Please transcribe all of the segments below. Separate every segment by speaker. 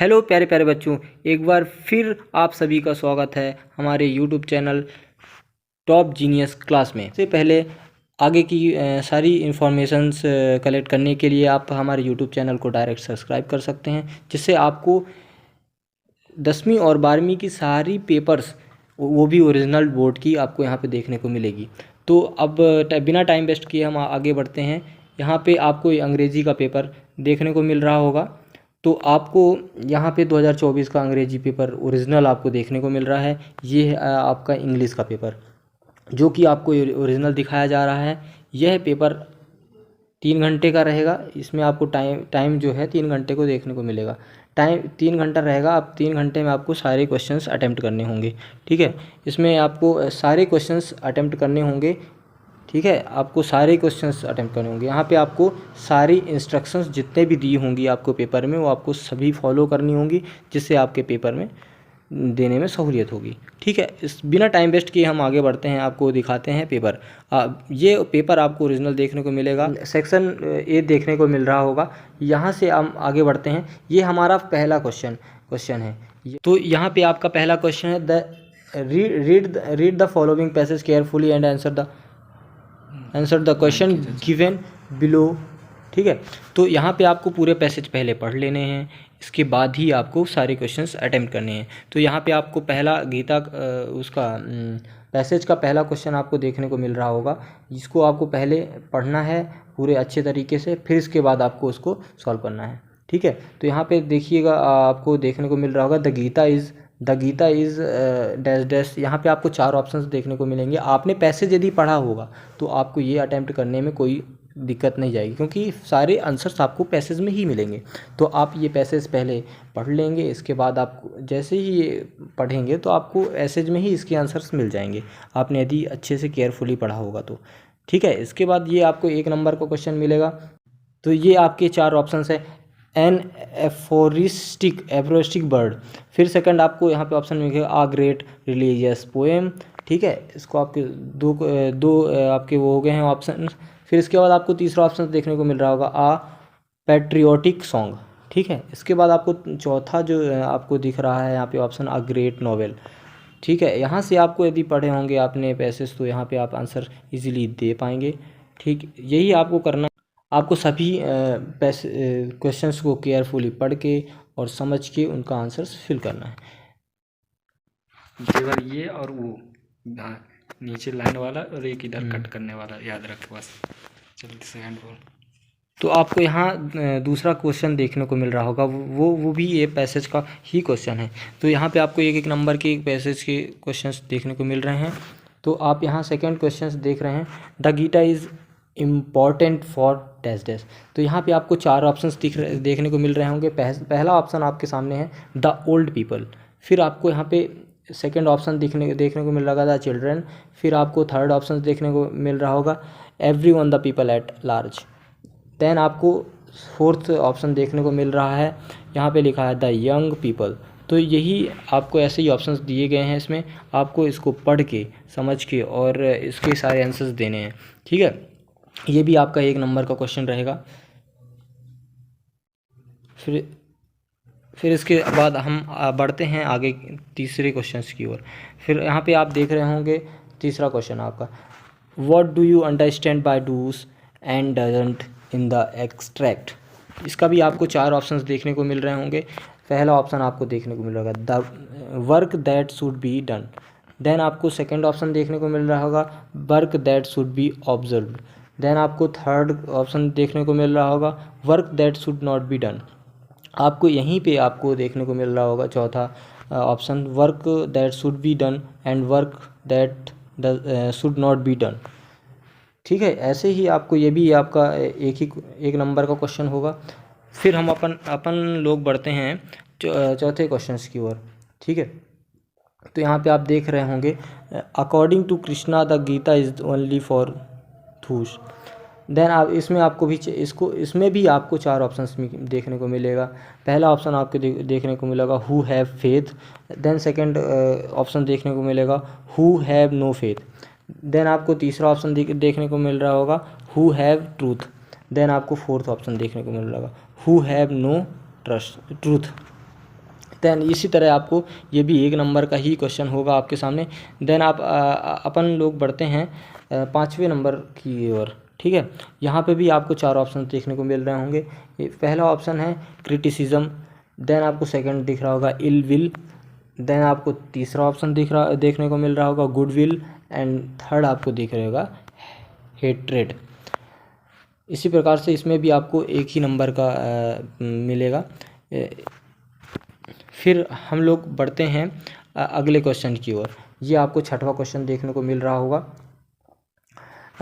Speaker 1: Hello प्यारे प्यारे बच्चों, एक बार फिर आप सभी का स्वागत है हमारे YouTube channel top genius class में। से पहले आगे की सारी इन्फॉर्मेशंस कलेक्ट करने के लिए आप हमारे यूट्यूब चैनल को डायरेक्ट सब्सक्राइब कर सकते हैं, जिससे आपको 10वीं और 12वीं की सारी पेपर्स, वो भी ओरिजिनल बोर्ड की, आपको यहाँ पे देखने को मिलेगी। तो अब बिना टाइम वेस्ट किए हम आगे बढ़ते हैं। यहाँ पे आपको अंग्रेज़ी का पेपर देखने को मिल रहा होगा। तो आपको यहाँ पे 2024 का अंग्रेजी पेपर ओरिजिनल आपको देखने को मिल रहा है। ये है आपका इंग्लिश का पेपर, जो कि आपको ओरिजिनल दिखाया जा रहा है। यह पेपर 3 घंटे का रहेगा। इसमें आपको टाइम जो है 3 घंटे को देखने को मिलेगा। टाइम 3 घंटा रहेगा। आप 3 घंटे में आपको सारे क्वेश्चंस अटेम्प्ट करने होंगे। ठीक है, इसमें आपको सारे क्वेश्चंस अटेम्प्ट करने होंगे। ठीक है, आपको सारे क्वेश्चंस अटेम्प्ट करने होंगे। यहाँ पे आपको सारी इंस्ट्रक्शंस जितने भी दी होंगी आपको पेपर में, वो आपको सभी फॉलो करनी होंगी, जिससे आपके पेपर में देने में सहूलियत होगी। ठीक है, इस बिना टाइम वेस्ट किए हम आगे बढ़ते हैं, आपको दिखाते हैं पेपर। ये पेपर आपको ओरिजिनल देखने को मिलेगा। सेक्शन ए देखने को मिल रहा होगा। यहाँ से हम आगे बढ़ते हैं। ये हमारा पहला क्वेश्चन है। तो यहाँ पे आपका पहला क्वेश्चन है, read the following passage carefully and answer the question given below. ठीक है, तो यहाँ पे आपको पूरे पैसेज पहले पढ़ लेने हैं, इसके बाद ही आपको सारे क्वेश्चंस अटेम्प्ट करने हैं। तो यहाँ पे आपको पहला गीता उसका पैसेज का पहला क्वेश्चन आपको देखने को मिल रहा होगा, जिसको आपको पहले पढ़ना है पूरे अच्छे तरीके से, फिर इसके बाद आपको उसको सॉल्व करना है। ठीक है, तो यहाँ पे देखिएगा, आपको देखने को मिल रहा होगा the Gita is dash dash. यहाँ पे आपको 4 ऑप्शंस देखने को मिलेंगे। आपने पैसेज यदि पढ़ा होगा तो आपको ये अटेम्प्ट करने में कोई दिक्कत नहीं जाएगी, क्योंकि सारे आंसर्स आपको पैसेज में ही मिलेंगे। तो आप ये पैसेज पहले पढ़ लेंगे, इसके बाद आप जैसे ही ये पढ़ेंगे तो आपको पैसेज में ही इसके आंसर्स मिल जाएंगे, आपने यदि अच्छे से केयरफुली पढ़ा होगा तो। ठीक है, इसके बाद ये आपको 1 नंबर का क्वेश्चन मिलेगा। तो ये आपके 4 ऑप्शंस है, एन एफोरिस्टिक बर्ड। फिर सेकंड आपको यहाँ पे ऑप्शन मिलेगा, आ ग्रेट रिलीजियस पोएम। ठीक है, इसको आपके दो आपके वो हो गए हैं ऑप्शन। फिर इसके बाद आपको तीसरा ऑप्शन देखने को मिल रहा होगा, आ पैट्रियोटिक सॉन्ग। ठीक है, इसके बाद आपको चौथा जो आपको दिख रहा है यहाँ पे ऑप्शन, आ ग्रेट नॉवेल। ठीक है, यहाँ से आपको यदि पढ़े होंगे आपने पैसेज तो यहाँ पे आप आंसर इजीली दे पाएंगे। ठीक, यही आपको करना। आपको सभी क्वेश्चंस को केयरफुली पढ़ के और समझ के उनका आंसर्स फिल करना है।
Speaker 2: केवल ये और वो नीचे लाइन वाला और एक इधर कट करने वाला याद रख बस। चलिए सेकंड बोल।
Speaker 1: तो आपको यहाँ दूसरा क्वेश्चन देखने को मिल रहा होगा, वो भी ये पैसेज का ही क्वेश्चन है। तो यहाँ पे आपको 1-1 नंबर के पैसेज के क्वेश्चंस देखने को मिल रहे हैं। तो आप यहाँ सेकंड क्वेश्चंस देख रहे हैं, the Gita is important for dash dash. तो यहाँ पे आपको 4 ऑप्शंस देखने को मिल रहे होंगे। पहला ऑप्शन आपके सामने है, द ओल्ड पीपल। फिर आपको यहाँ पे सेकंड ऑप्शन देखने को मिल रहा था, द चिल्ड्रन। फिर आपको थर्ड ऑप्शन देखने को मिल रहा होगा, every one the people at large. Then आपको फोर्थ ऑप्शन देखने को मिल रहा है, यहाँ पे लिखा है द यंग पीपल। तो यही आपको ऐसे ही ऑप्शंस दिए गए हैं। इसमें आपको इसको पढ़ के समझ के और इसके सारे आंसर्स देने हैं। ठीक है, ये भी आपका 1 नंबर का क्वेश्चन रहेगा। फिर इसके बाद हम बढ़ते हैं आगे तीसरे क्वेश्चंस की ओर। फिर यहाँ पे आप देख रहे होंगे तीसरा क्वेश्चन आपका, what do you understand by does and doesn't in the extract. इसका भी आपको 4 ऑप्शंस देखने को मिल रहे होंगे। पहला ऑप्शन आपको देखने को मिल रहा होगा, the work that should be done. Then आपको सेकंड ऑप्शन देखने को मिल रहा होगा, work that should be observed. Then आपको थर्ड ऑप्शन देखने को मिल रहा होगा, work that should not be done. आपको यहीं पे आपको देखने को मिल रहा होगा चौथा option, work that should be done and work that should not be done. ठीक है, ऐसे ही आपको ये भी आपका 1 नंबर का क्वेश्चन होगा। फिर हम अपन लोग बढ़ते हैं चौथे क्वेश्चंस की ओर। ठीक है, तो यहाँ पे आप देख रहे होंगे, according to Krishna the Gita is only for those. Then आप इसमें भी आपको 4 ऑप्शंस देखने को मिलेगा। पहला ऑप्शन आपको देखने को मिलेगा, who have faith. Then second option देखने को मिलेगा, who have no faith. Then आपको तीसरा ऑप्शन देखने को मिल रहा होगा, हु हैव ट्रूथ। देन आपको फोर्थ ऑप्शन देखने को मिल रहा होगा, who have no trust truth. Then इसी तरह आपको ये भी 1 नंबर का ही क्वेश्चन होगा आपके सामने। देन आप अपन लोग बढ़ते हैं 5वें नंबर की ओर। ठीक है, यहाँ पे भी आपको 4 ऑप्शन देखने को मिल रहे होंगे। पहला ऑप्शन है क्रिटिसिज्म, देन आपको सेकंड दिख रहा होगा इल विल, देन आपको तीसरा ऑप्शन देखने को मिल रहा होगा गुड विल, एंड थर्ड आपको दिख रहा होगा हेट्रेड। इसी प्रकार से इसमें भी आपको एक ही नंबर का मिलेगा। फिर हम लोग बढ़ते हैं अगले क्वेश्चन की ओर। ये आपको 6वां क्वेश्चन देखने को मिल रहा होगा।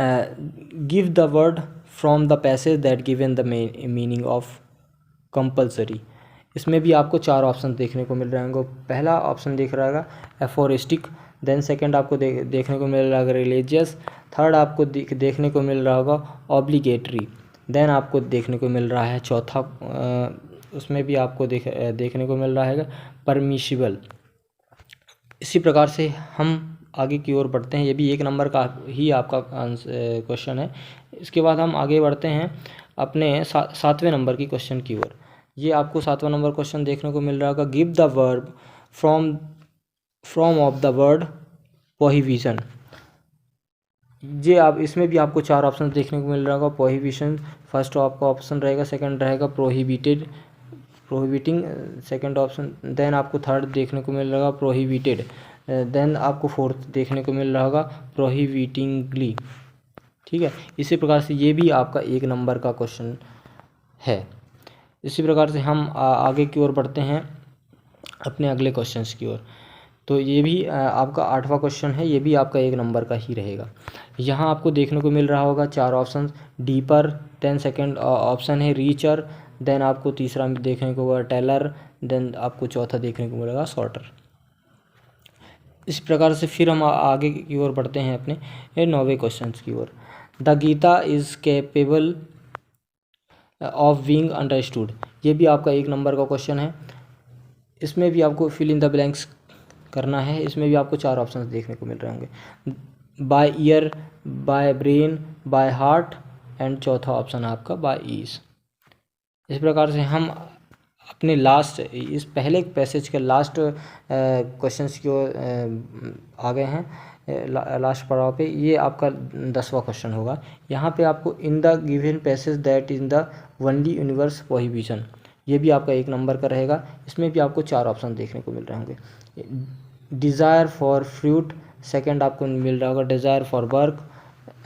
Speaker 1: Give the word from the passage that given the meaning of compulsory. इसमें भी आपको 4 ऑप्शन देखने को मिल रहे होंगे। पहला ऑप्शन दिख रहा होगा एफोरिस्टिक, देन सेकंड आपको देखने को मिल रहा होगा रिलीजियस, थर्ड आपको देखने को मिल रहा होगा ऑब्लिगेटरी, देन आपको देखने को मिल रहा है चौथा उसमें भी आपको देखने को मिल रहा है परमिशिबल। इसी प्रकार से हम आगे की ओर बढ़ते हैं। ये भी 1 नंबर का ही आपका क्वेश्चन है। इसके बाद हम आगे बढ़ते हैं अपने 7वें नंबर की क्वेश्चन की ओर। ये आपको 7वां नंबर क्वेश्चन देखने को मिल रहा होगा give the verb from of the word prohibition. ये आप इसमें भी आपको 4 ऑप्शन देखने को मिल रहा होगा। प्रोहिबिशन फर्स्ट आपका ऑप्शन रहेगा, सेकंड रहेगा प्रोहिबिटिंग सेकंड ऑप्शन, देन आपको थर्ड देखने को मिल रहा होगा प्रोहिबिटेड, देन आपको फोर्थ देखने को मिल रहा होगा प्रोहिबिटिंगली। ठीक है, इसी प्रकार से ये भी आपका 1 नंबर का क्वेश्चन है। इसी प्रकार से हम आगे की ओर बढ़ते हैं अपने अगले क्वेश्चंस की ओर। तो ये भी आपका 8वां क्वेश्चन है। ये भी आपका 1 नंबर का ही रहेगा। यहाँ आपको देखने को मिल रहा होगा 4 option deeper, then second option है रीचर, देन आपको तीसरा देखने को होगा टेलर, देन आपको चौथा देखने को मिलेगा शॉर्टर। इस प्रकार से फिर हम आगे की ओर बढ़ते हैं अपने 9वें क्वेश्चन की ओर। The Gita is capable of being understood. ये भी आपका 1 नंबर का क्वेश्चन है। इसमें भी आपको फिल इन द ब्लैंक्स करना है। इसमें भी आपको 4 ऑप्शन देखने को मिल रहे होंगे, by ear, by brain, by heart, and चौथा ऑप्शन आपका बाय ईज। इस प्रकार से हम अपने लास्ट इस पहले पैसेज के लास्ट क्वेश्चंस की ओर आ गए हैं। लास्ट पड़ाव पे ये आपका 10वां क्वेश्चन होगा। यहाँ पे आपको in the given passage that in the only universe prohibition, ये भी आपका 1 नंबर का रहेगा। इसमें भी आपको 4 ऑप्शन देखने को मिल रहे होंगे। डिज़ायर फॉर फ्रूट, सेकंड आपको मिल रहा होगा desire for work,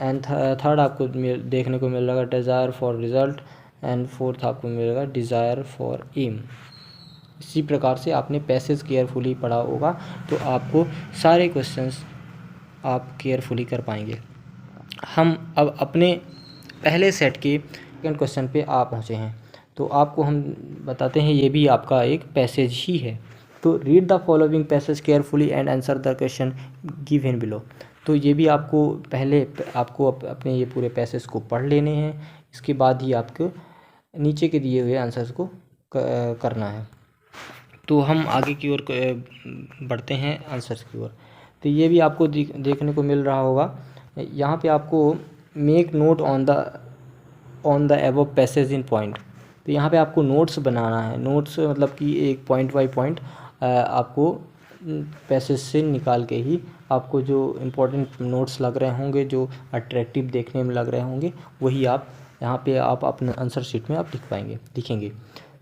Speaker 1: and third आपको देखने को मिल रहा होगा desire for result, and fourth आपको मिलेगा डिज़ायर फॉर एम। इसी प्रकार से आपने पैसेज केयरफुली पढ़ा होगा तो आपको सारे क्वेश्चंस आप केयरफुली कर पाएंगे। हम अब अपने पहले सेट के सेकंड क्वेश्चन पे आ पहुँचे हैं। तो आपको हम बताते हैं ये भी आपका एक पैसेज ही है। तो read the following passage carefully and answer the question given below. तो ये भी आपको पहले आपको अपने ये पूरे पैसेज को पढ़ लेने हैं। इसके बाद ही आपको नीचे के दिए हुए आंसर्स को करना है। तो हम आगे की ओर बढ़ते हैं आंसर्स की ओर। तो ये भी आपको देखने को मिल रहा होगा। यहाँ पे आपको make note on the above passage in point. तो यहाँ पे आपको नोट्स बनाना है। नोट्स मतलब कि एक पॉइंट बाय पॉइंट आपको पैसेज से निकाल के ही आपको जो इम्पोर्टेंट नोट्स लग रहे होंगे, जो अट्रैक्टिव देखने में लग रहे होंगे, वही आप यहाँ पे आप अपने आंसर शीट में आप लिखेंगे।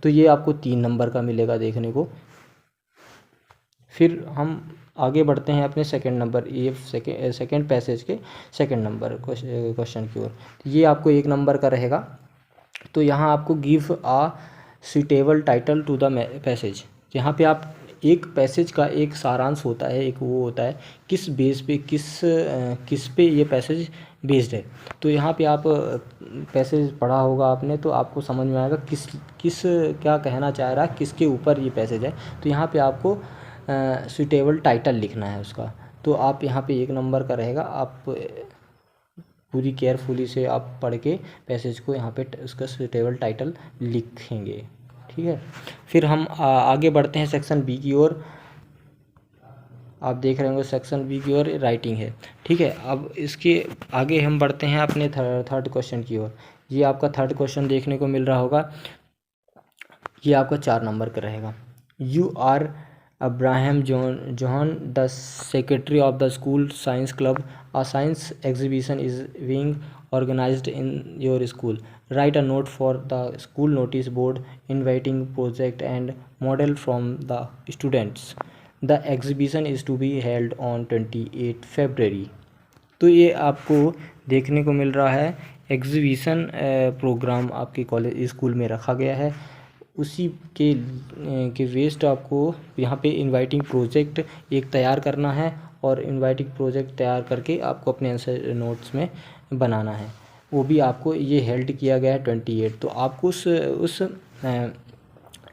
Speaker 1: तो ये आपको 3 नंबर का मिलेगा देखने को। फिर हम आगे बढ़ते हैं अपने सेकंड नंबर, ये सेकंड पैसेज के सेकंड नंबर क्वेश्चन की ओर। ये आपको 1 नंबर का रहेगा। तो यहाँ आपको give a suitable title to the passage. यहाँ पे आप एक पैसेज का एक सारांश होता है, एक वो होता है किस बेस पे किस पे ये पैसेज बेस्ड है। तो यहाँ पे आप पैसेज पढ़ा होगा आपने तो आपको समझ में आएगा किस क्या कहना चाह रहा है, किसके ऊपर ये पैसेज है। तो यहाँ पे आपको सुटेबल टाइटल लिखना है उसका। तो आप यहाँ पे 1 नंबर का रहेगा। आप पूरी केयरफुली से आप पढ़ के पैसेज को यहाँ पे उसका सुटेबल टाइटल लिखेंगे। ठीक है, फिर हम आगे बढ़ते हैं सेक्शन बी की ओर। आप देख रहे होंगे सेक्शन बी की ओर राइटिंग है। ठीक है, अब इसके आगे हम बढ़ते हैं अपने थर्ड क्वेश्चन की ओर। ये आपका थर्ड क्वेश्चन देखने को मिल रहा होगा। ये आपका 4 नंबर का रहेगा। You are Abraham John, the secretary of the school science club. A science exhibition is being organized in your school. Write a note for the school notice board inviting project and model from the students. The exhibition is to be held on 28 February. तो ये आपको देखने को मिल रहा है exhibition programme आपके college school में रखा गया है। उसी के वेस्ट आपको यहाँ पे इनवाइटिंग प्रोजेक्ट एक तैयार करना है और इनवाइटिंग प्रोजेक्ट तैयार करके आपको अपने आंसर नोट्स में बनाना है। वो भी आपको ये हेल्ड किया गया है 28। तो आपको उस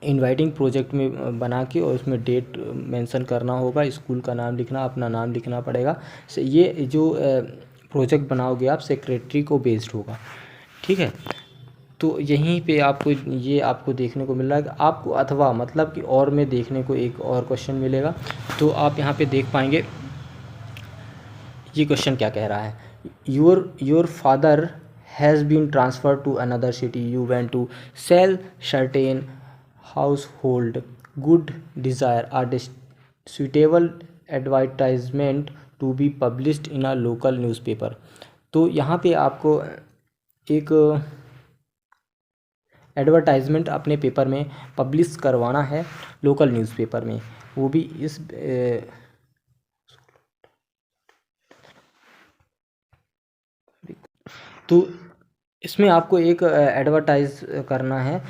Speaker 1: इनवाइटिंग प्रोजेक्ट में बना के और उसमें डेट मेंशन करना होगा, स्कूल का नाम लिखना, अपना नाम लिखना पड़ेगा। ये जो प्रोजेक्ट बनाओगे आप सेक्रेटरी को बेस्ड होगा, ठीक है। तो यहीं पे आपको देखने को मिल रहा है कि आपको अथवा मतलब कि और में देखने को एक और क्वेश्चन मिलेगा। तो आप यहाँ पे देख पाएंगे ये क्वेश्चन क्या कह रहा है। Your father has been transfer to another city, you went to sell certain household good, desire a suitable advertisement to be published in a local newspaper। तो यहाँ पे आपको एक एडवर्टाइजमेंट अपने पेपर में पब्लिश करवाना है, लोकल न्यूज़पेपर में, वो भी इस तो इसमें आपको एक एडवर्टाइज़ करना है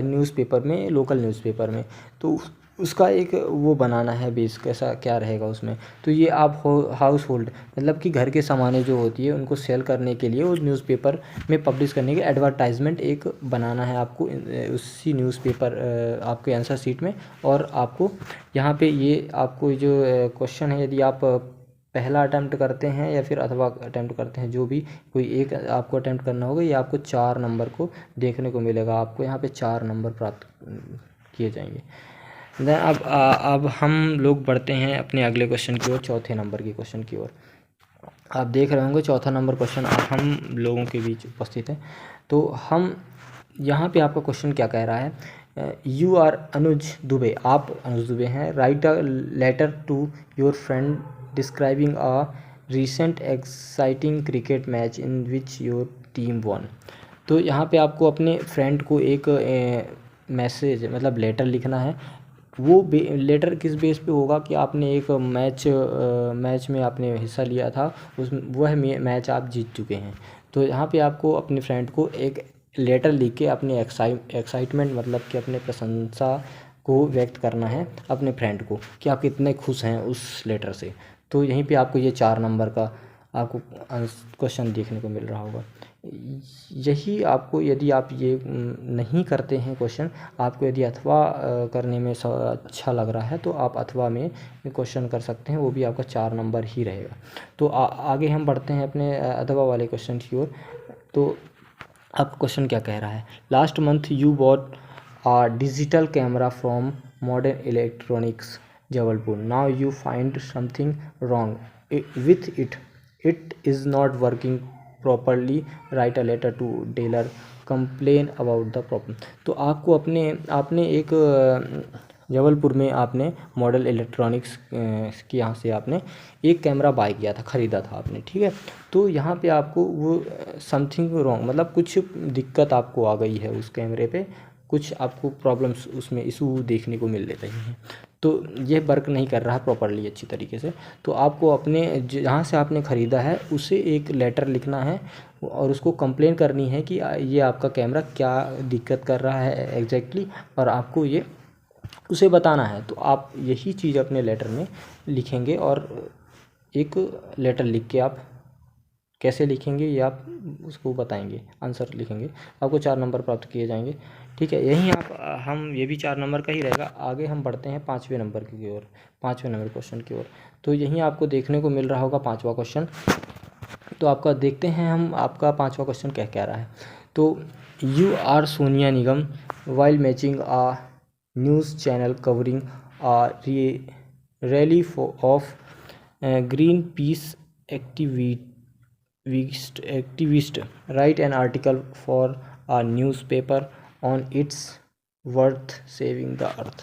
Speaker 1: न्यूज़पेपर में, लोकल न्यूज़पेपर में। तो उसका एक वो बनाना है बेस, कैसा क्या रहेगा उसमें। तो ये आप हाउस होल्ड मतलब कि घर के सामानें जो होती है उनको सेल करने के लिए उस न्यूज़पेपर में पब्लिश करने के एडवर्टाइजमेंट एक बनाना है आपको उसी न्यूज़पेपर आपके आंसर शीट में। और आपको यहाँ पे ये आपको जो क्वेश्चन है, यदि आप पहला अटैम्प्ट करते हैं या फिर अथवा अटैम्प्ट करते हैं, जो भी कोई एक आपको अटैम्प्ट करना होगा, ये आपको 4 नंबर को देखने को मिलेगा। आपको यहाँ पे 4 नंबर प्राप्त किए जाएंगे। देन अब हम लोग बढ़ते हैं अपने अगले क्वेश्चन की ओर, चौथे नंबर के क्वेश्चन की ओर। आप देख रहे होंगे चौथा नंबर क्वेश्चन हम लोगों के बीच उपस्थित है। तो हम यहाँ पे आपका क्वेश्चन क्या कह रहा है। यू आर अनुज दुबे, आप अनुज दुबे हैं। Write a letter to your friend describing a recent exciting cricket match in which your team won. तो यहाँ पे आपको अपने फ्रेंड को एक मैसेज मतलब लेटर लिखना है। वो लेटर किस बेस पे होगा कि आपने एक मैच में आपने हिस्सा लिया था, वह मैच आप जीत चुके हैं। तो यहाँ पे आपको अपने फ्रेंड को एक लेटर लिख के अपने एक्साइटमेंट मतलब कि अपने प्रशंसा को व्यक्त करना है अपने फ्रेंड को कि आप कितने खुश हैं उस लेटर से। तो यहीं पे आपको ये 4 नंबर का आपको क्वेश्चन देखने को मिल रहा होगा। यही आपको, यदि आप ये नहीं करते हैं क्वेश्चन, आपको यदि अथवा करने में अच्छा लग रहा है तो आप अथवा में क्वेश्चन कर सकते हैं, वो भी आपका 4 नंबर ही रहेगा। तो आगे हम बढ़ते हैं अपने अथवा वाले क्वेश्चन की ओर। तो आपका क्वेश्चन क्या कह रहा है। Last month you bought a digital camera from Modern Electronics Jabalpur. Now you find something wrong with it. It is not working properly. Write a letter to dealer. Complain about the problem. तो आपको आपने एक जबलपुर में आपने model electronics के यहाँ से आपने एक कैमरा बाय किया था, ख़रीदा था आपने, ठीक है। तो यहाँ पे आपको वो समथिंग रॉन्ग मतलब कुछ दिक्कत आपको आ गई है उस कैमरे पे, कुछ आपको प्रॉब्लम्स उसमें इशू देखने को मिल रही हैं। तो ये वर्क नहीं कर रहा प्रॉपरली अच्छी तरीके से। तो आपको अपने जहाँ से आपने ख़रीदा है उसे एक लेटर लिखना है और उसको कंप्लेन करनी है कि ये आपका कैमरा क्या दिक्कत कर रहा है एग्जैक्टली, और आपको ये उसे बताना है। तो आप यही चीज़ अपने लेटर में लिखेंगे और एक लेटर लिख के आप कैसे लिखेंगे ये आप उसको बताएंगे, आंसर लिखेंगे, आपको 4 नंबर प्राप्त किए जाएंगे, ठीक है। यहीं आप हम ये भी 4 नंबर का ही रहेगा। आगे हम बढ़ते हैं 5वें नंबर की ओर, 5वें नंबर क्वेश्चन की ओर। तो यहीं आपको देखने को मिल रहा होगा 5वां क्वेश्चन। तो आपका देखते हैं हम आपका 5वां क्वेश्चन क्या कह रहा है। तो you are Sonia Nigam while watching a news channel covering a rally of Greenpeace activist write an article for a newspaper on its worth saving the earth।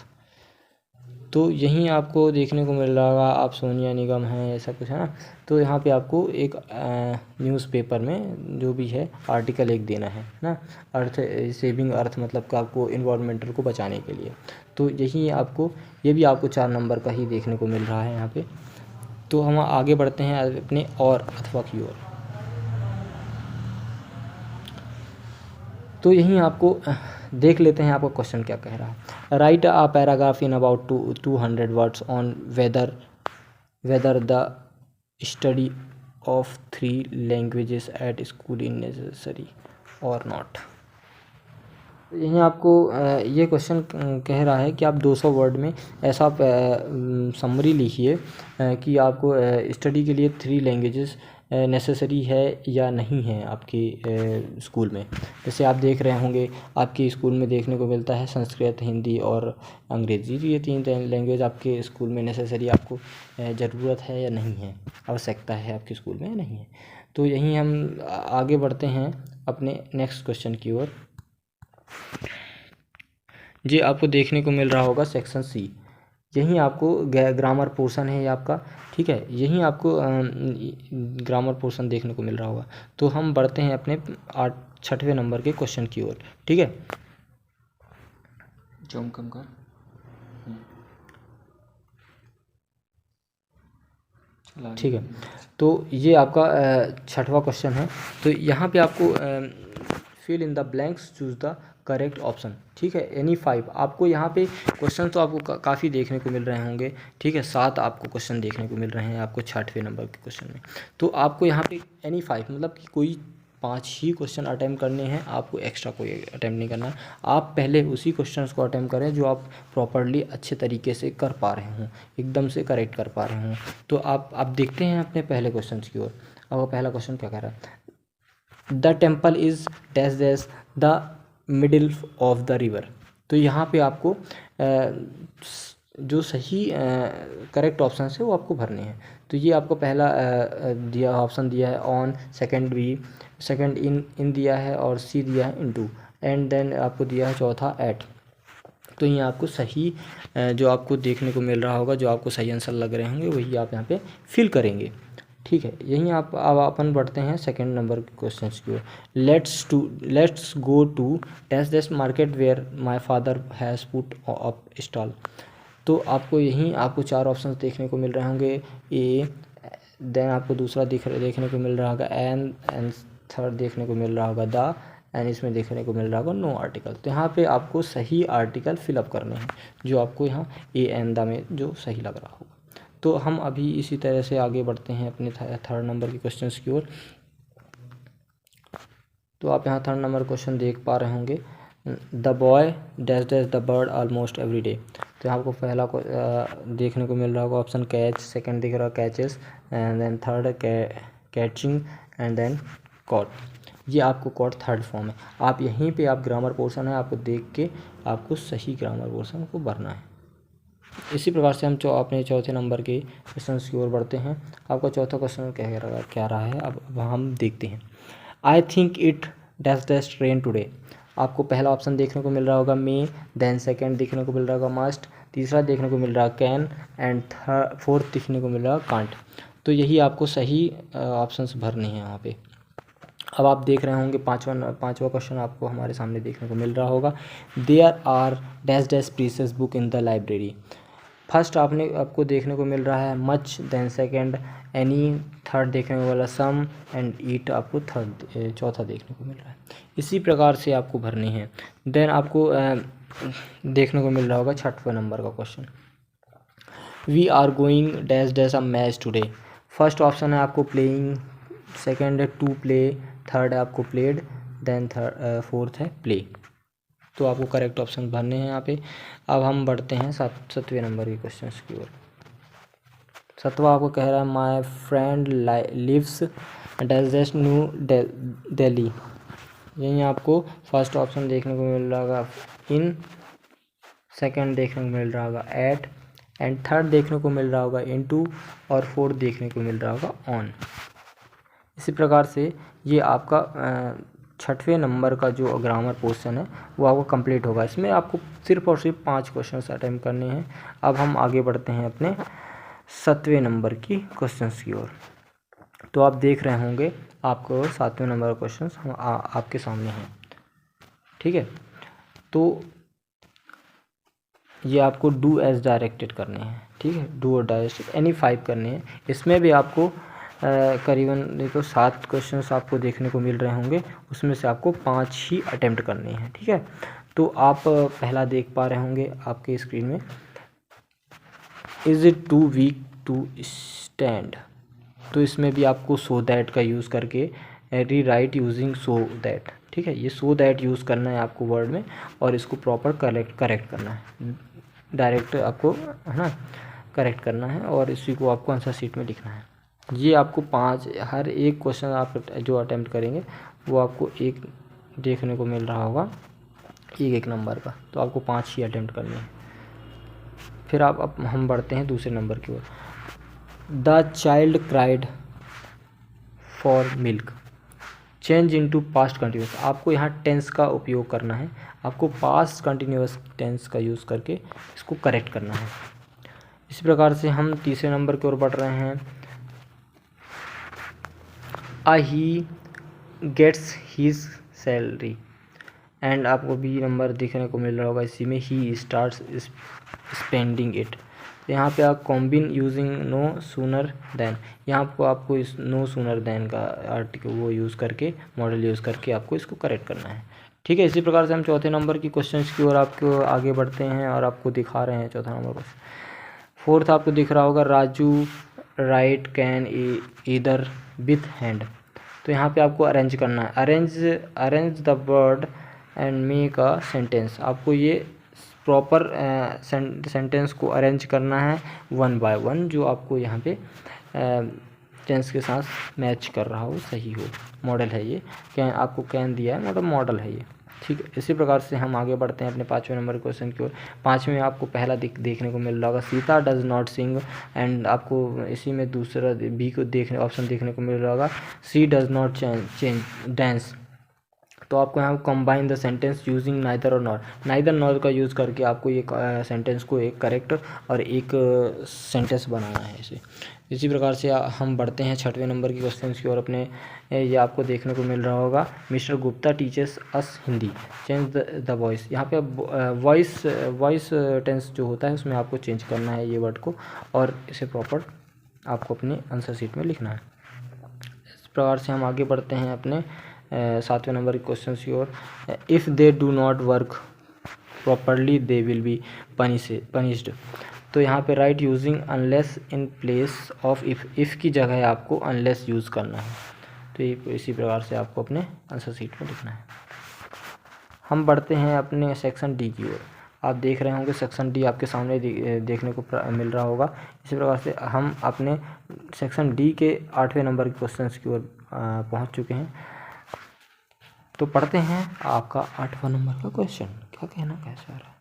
Speaker 1: तो यहीं आपको देखने को मिल रहा होगा आप सोनिया निगम हैं, ऐसा कुछ है ना। तो यहाँ पे आपको एक न्यूज़पेपर में जो भी है आर्टिकल एक देना है ना, अर्थ सेविंग अर्थ, मतलब कि आपको इन्वायरमेंटल को बचाने के लिए। तो यही आपको, ये भी आपको 4 नंबर का ही देखने को मिल रहा है यहाँ पे। तो हम आगे बढ़ते हैं अपने और अथवा की ओर। तो यहीं आपको देख लेते हैं आपका क्वेश्चन क्या कह रहा है। Right a paragraph in about 200 words on whether the study of 3 languages at school is necessary और नॉट। यहीं आपको ये क्वेश्चन कह रहा है कि आप 200 वर्ड में ऐसा समरी लिखिए कि आपको स्टडी के लिए 3 लैंग्वेजेस नेसेसरी है या नहीं है आपके स्कूल में। जैसे आप देख रहे होंगे आपके स्कूल में देखने को मिलता है संस्कृत, हिंदी और अंग्रेज़ी। ये 3 लैंग्वेज आपके स्कूल में नेसेसरी, आपको ज़रूरत है या नहीं है, आवश्यकता है आपके स्कूल में या नहीं है। तो यहीं हम आगे बढ़ते हैं अपने नेक्स्ट क्वेश्चन की ओर। जी आपको देखने को मिल रहा होगा सेक्शन सी। यहीं आपको ग्रामर पोर्शन है ये आपका, ठीक है। यहीं आपको ग्रामर पोर्शन देखने को मिल रहा होगा। तो हम बढ़ते हैं अपने 6वें नंबर के क्वेश्चन की ओर, ठीक है।
Speaker 2: जूम कम कर।
Speaker 1: ठीक है, तो ये आपका 6वां क्वेश्चन है। तो यहाँ पे आपको fill in the blanks, choose the correct option, ठीक है। एनी 5 आपको यहाँ पे क्वेश्चन तो आपको काफ़ी देखने को मिल रहे होंगे, ठीक है। 7 आपको क्वेश्चन देखने को मिल रहे हैं आपको 6वें नंबर के क्वेश्चन में। तो आपको यहाँ पे एनी 5 मतलब कि कोई 5 ही क्वेश्चन अटैम्प्ट करने हैं, आपको एक्स्ट्रा कोई अटैम्प्ट नहीं करना है। आप पहले उसी क्वेश्चन को अटैम्प्ट करें जो आप प्रॉपरली अच्छे तरीके से कर पा रहे हों, एकदम से करेक्ट कर पा रहे हों। तो आप देखते हैं अपने पहले क्वेश्चन की ओर। और पहला क्वेश्चन क्या कह रहा है, the temple is dash dash the middle of the river. तो यहाँ पे आपको जो सही करेक्ट ऑप्शन है वो आपको भरने हैं। तो ये आपको पहला दिया ऑप्शन दिया है ऑन, सेकंड इन दिया है, और सी दिया है इनटू, एंड देन आपको दिया है चौथा एट। तो ये आपको सही जो आपको देखने को मिल रहा होगा, जो आपको सही आंसर लग रहे होंगे वही आप यहाँ पे फिल करेंगे, ठीक है। यहीं आप अब अपन बढ़ते हैं सेकंड नंबर के क्वेश्चन की ओर। Let's go to dash dash market where my father has put up stall. तो आपको यहीं आपको 4 ऑप्शंस देखने को मिल रहे होंगे, ए, देन आपको दूसरा देखने को मिल रहा होगा एंड थर्ड देखने को मिल रहा होगा द, एंड इसमें देखने को मिल रहा होगा नो आर्टिकल। तो यहाँ पे आपको सही आर्टिकल फिलअप करने हैं जो आपको यहाँ ए एंड द में जो सही लग रहा होगा। तो हम अभी इसी तरह से आगे बढ़ते हैं अपने 3rd नंबर के क्वेश्चंस की ओर। तो आप यहाँ 3rd नंबर क्वेश्चन देख पा रहे होंगे, the boy dash dash the bird almost every day. तो यहाँ आपको पहला देखने को मिल रहा होगा ऑप्शन कैच, सेकंड दिख रहा है catches, and then third catching, and then caught. ये आपको कॉट 3rd फॉर्म है। आप यहीं पे आप ग्रामर पोर्शन है आपको देख के आपको सही ग्रामर पोर्शन को भरना है। इसी प्रकार से हम अपने 4थे नंबर के क्वेश्चन की ओर बढ़ते हैं। आपका चौथा क्वेश्चन क्या रहा है अब हम देखते हैं। I think it dash dash rain today. आपको पहला ऑप्शन देखने को मिल रहा होगा मे, देन सेकंड देखने को मिल रहा होगा मस्ट, तीसरा देखने को मिल रहा है कैन, एंड फोर्थ देखने को मिल रहा है कांट। तो यही आपको सही ऑप्शंस भरने हैं यहाँ पे। अब आप देख रहे होंगे पाँचवा क्वेश्चन आपको हमारे सामने देखने को मिल रहा होगा, there are dash dash precious book in the library. First आपको देखने को मिल रहा है much, then second any, third देखने को मिल रहा है सम, एंड ईट आपको चौथा देखने को मिल रहा है। इसी प्रकार से आपको भरने हैं। देन आपको देखने को मिल रहा होगा 6वें नंबर का question, we are going dash dash a match today. First option है आपको प्लेइंग, सेकंड है टू प्ले, थर्ड है आपको प्लेड, देन फोर्थ है प्ले। तो आपको करेक्ट ऑप्शन भरने हैं यहाँ पे। अब हम बढ़ते हैं 7वें नंबर के क्वेश्चन की ओर। 7वां आपको कह रहा है my friend lives dash dash New Delhi. यहीं आपको फर्स्ट ऑप्शन देखने को मिल रहा होगा इन, सेकंड देखने को मिल रहा होगा एट, एंड थर्ड देखने को मिल रहा होगा इनटू, और फोर्थ देखने को मिल रहा होगा ऑन। इसी प्रकार से ये आपका 6वें नंबर का जो ग्रामर पोर्शन है वो आपको कंप्लीट होगा। इसमें आपको सिर्फ और सिर्फ 5 क्वेश्चंस अटेम्प्ट करने हैं। अब हम आगे बढ़ते हैं अपने 7वें नंबर की क्वेश्चंस की ओर। तो आप देख रहे होंगे आपको 7वें नंबर का क्वेश्चंस आपके सामने हैं, ठीक है। तो ये आपको डू एज डायरेक्टेड करने हैं, ठीक है, डू और डायरेक्टेड एनी 5 करने हैं। इसमें भी आपको करीबन देखो 7 क्वेश्चंस आपको देखने को मिल रहे होंगे, उसमें से आपको 5 ही अटेम्प्ट करने हैं, ठीक है। तो आप पहला देख पा रहे होंगे आपके स्क्रीन में, is it too weak to stand. तो इसमें भी आपको सो दैट का यूज़ करके री राइट यूजिंग सो दैट, ठीक है। ये सो दैट यूज़ करना है आपको वर्ड में और इसको प्रॉपर करेक्ट करना है, डायरेक्ट आपको, है ना, करेक्ट करना है और इसी को आपको आंसर शीट में लिखना है। ये आपको 5, हर एक क्वेश्चन आप जो अटेम्प्ट करेंगे वो आपको एक देखने को मिल रहा होगा, एक नंबर का। तो आपको 5 ही अटेम्प्ट करने हैं। फिर अब हम बढ़ते हैं दूसरे नंबर की ओर। The child cried for milk, change into past continuous. आपको यहाँ टेंस का उपयोग करना है, आपको पास्ट कंटिन्यूस टेंस का यूज़ करके इसको करेक्ट करना है। इसी प्रकार से हम तीसरे नंबर की ओर बढ़ रहे हैं। He gets his salary, and आपको बी नंबर दिखने को मिल रहा होगा इसी में, ही स्टार्ट्स स्पेंडिंग इट। तो यहाँ पे आप combine using no sooner than, यहाँ आपको इस नो सूनर देन का आर्टिकल वो यूज़ करके, मॉडल यूज़ करके आपको इसको करेक्ट करना है, ठीक है। इसी प्रकार से हम चौथे नंबर की क्वेश्चंस की ओर आपको आगे बढ़ते हैं और आपको दिखा रहे हैं चौथा नंबर क्वेश्चन। फोर्थ आपको दिख रहा होगा, Raju right can either with hand. तो यहाँ पे आपको अरेंज करना है, arrange the word and make a sentence. आपको ये प्रॉपर सेंटेंस को अरेंज करना है 1 बाय 1, जो आपको यहाँ पे टेंस के साथ मैच कर रहा हो, सही हो। मॉडल है ये, कैन आपको कैन दिया है, मतलब मॉडल है ये, ठीक है। इसी प्रकार से हम आगे बढ़ते हैं अपने 5वें नंबर क्वेश्चन की ओर। 5वें में आपको पहला देखने को मिल रहा होगा, Sita does not sing, and आपको इसी में दूसरा बी को ऑप्शन देखने को मिल रहा होगा, सी डज नॉट चेंज डांस। तो आपको यहाँ combine the sentence using neither और नॉट, नाइदर नॉर का यूज़ करके आपको ये सेंटेंस को एक करेक्ट और एक सेंटेंस बनाना है इसे। इसी प्रकार से हम बढ़ते हैं 6वें नंबर की क्वेश्चन की ओर अपने। ये आपको देखने को मिल रहा होगा, mister Gupta teachers us Hindi, change the voice. यहाँ पे वॉइस टेंस जो होता है उसमें आपको चेंज करना है ये वर्ड को, और इसे प्रॉपर आपको अपने आंसर शीट में लिखना है। इस प्रकार से हम आगे बढ़ते हैं अपने 7वें नंबर के क्वेश्चन की ओर। If they do not work properly they will be punished. तो यहाँ पे write using unless in place of if की जगह आपको अनलेस यूज़ करना है। तो ये इसी प्रकार से आपको अपने आंसर शीट में लिखना है। हम बढ़ते हैं अपने सेक्शन डी की ओर। आप देख रहे होंगे सेक्शन डी आपके सामने देखने को मिल रहा होगा। इसी प्रकार से हम अपने सेक्शन डी के 8वें नंबर के क्वेश्चन की ओर पहुँच चुके हैं। तो पढ़ते हैं आपका 8वां नंबर का क्वेश्चन, क्या कहना कैसा रहा।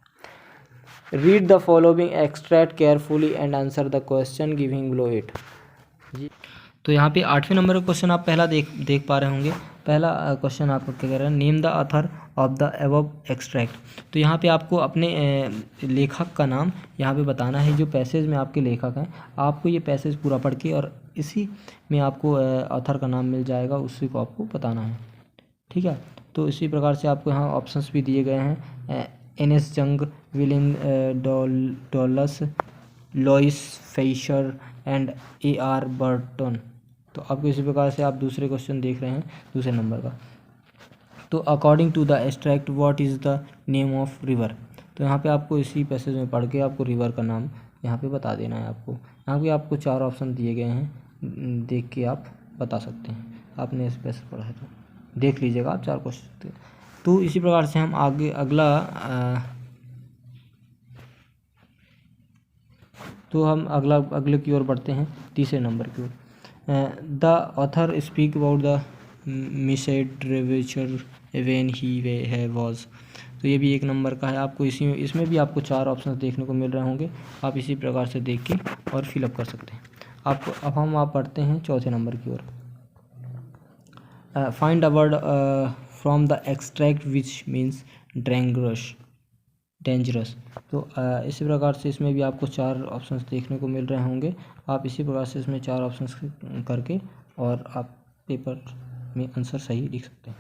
Speaker 1: Read the following extract carefully and answer the question giving below it. जी, तो यहाँ पे 8वें नंबर का क्वेश्चन आप पहला देख पा रहे होंगे। पहला क्वेश्चन आपको क्या कह रहा है, name the author of the above extract. तो यहाँ पे आपको अपने लेखक का नाम यहाँ पे बताना है। जो पैसेज में आपके लेखक हैं, आपको ये पैसेज पूरा पढ़ के और इसी में आपको ऑथर का नाम मिल जाएगा, उसी को आपको बताना है, ठीक है। तो इसी प्रकार से आपको यहाँ ऑप्शंस भी दिए गए हैं, N S. Jung, William Dallas, Lois Fisher and A R. Burton. तो आपको इसी प्रकार से आप दूसरे क्वेश्चन देख रहे हैं दूसरे नंबर का। तो according to the extract what is the name of river. तो यहाँ पे आपको इसी पैसेज में पढ़ के आपको रिवर का नाम यहाँ पे बता देना है। यहाँ पे आपको 4 ऑप्शन दिए गए हैं, देख के आप बता सकते हैं। आपने इस पैसेज पढ़ा है तो देख लीजिएगा आप 4 क्वेश्चन। तो इसी प्रकार से हम आगे अगले की ओर बढ़ते हैं, तीसरे नंबर की ओर। The author speak about the misadventure when he was. तो ये भी 1 नंबर का है। आपको इसमें भी आपको 4 ऑप्शन देखने को मिल रहे होंगे, आप इसी प्रकार से देख के और फिलअप कर सकते हैं। अब हम पढ़ते हैं चौथे नंबर की ओर। Find a word from the extract which means dangerous. तो इसी प्रकार से इसमें भी आपको 4 ऑप्शंस देखने को मिल रहे होंगे। आप इसी प्रकार से इसमें 4 ऑप्शंस करके और आप पेपर में आंसर सही लिख सकते हैं।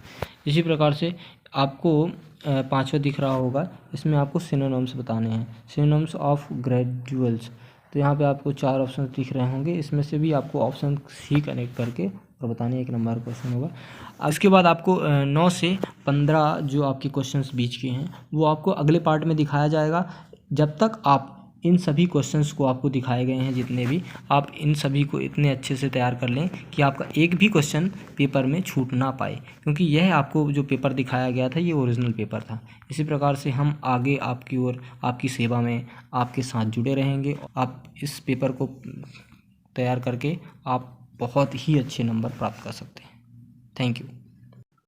Speaker 1: इसी प्रकार से आपको 5वां दिख रहा होगा, इसमें आपको सिनोनिम्स बताने हैं, सिनोनिम्स ऑफ ग्रेजुअल्स। तो यहाँ पे आपको 4 ऑप्शन दिख रहे होंगे, इसमें से भी आपको ऑप्शन सी कनेक्ट करके और बताने 1 नंबर क्वेश्चन होगा। इसके बाद आपको 9 से 15 जो आपके क्वेश्चंस बीच के हैं वो आपको अगले पार्ट में दिखाया जाएगा। जब तक आप इन सभी क्वेश्चंस को आपको दिखाए गए हैं जितने भी, आप इन सभी को इतने अच्छे से तैयार कर लें कि आपका एक भी क्वेश्चन पेपर में छूट ना पाए, क्योंकि यह आपको जो पेपर दिखाया गया था ये ओरिजिनल पेपर था। इसी प्रकार से हम आगे आपकी ओर आपकी सेवा में आपके साथ जुड़े रहेंगे। आप इस पेपर को तैयार करके आप बहुत ही अच्छे नंबर प्राप्त कर सकते हैं। Thank you.